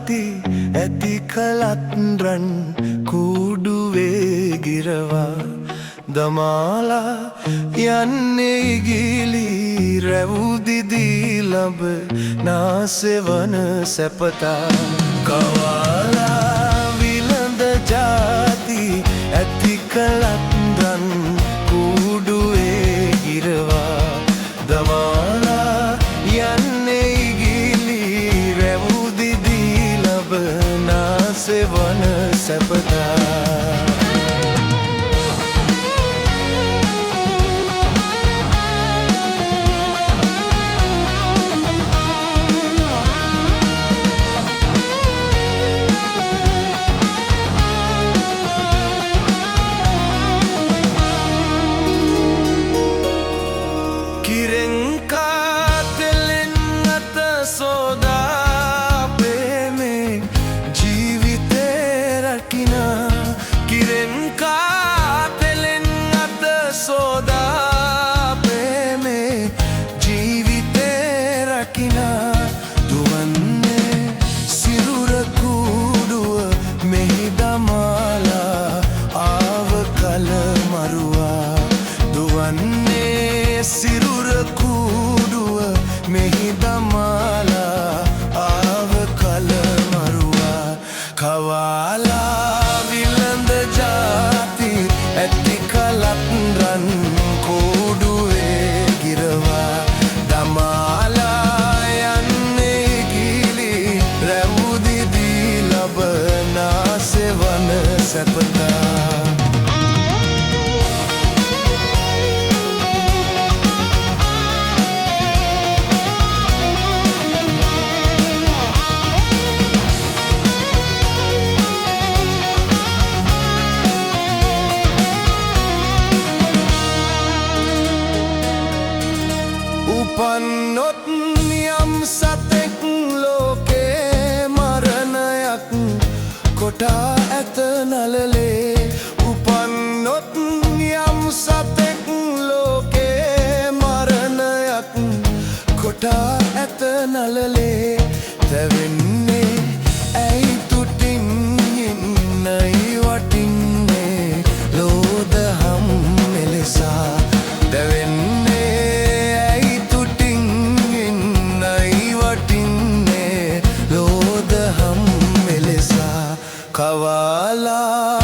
ජාති ඇති කලත් රන් කුඩුවේ ගිරවා දමාලා යන්නේ ඉගිලි රැවුදිදී ලබ නාසෙවන සැපතා කවාලා විලඳ ජාති ඇති කලත් රන් කුඩුවේ ගිරවා දමාලා යන්නේ ඉගිලි රැවුදිදී ලබ නාසෙවන සැපතා සිරුර කුඩුව මෙහි දමාලා ආව කල මරුවා කවාලා විලඳ ජාති ඇති කලත් රන් කුඩුවේ ගිරවා දමාලා යන්නේ ගිලි රැවුදිදී ලබනා සෙවන සැපතා උපන්නොත් යම් සතෙක් ලෝකේ මරණයක් කොටා ඇත නළලේ උපන්නොත් යම් සතෙක් ලෝකේ මරණයක් කොටා ඇත නළලේ තැවෙන්නේ ඇයි තුටින් ඉන්නයි වටින්නේ ලෝදහම් මෙලෙසා තැවෙන්නේ කවාලා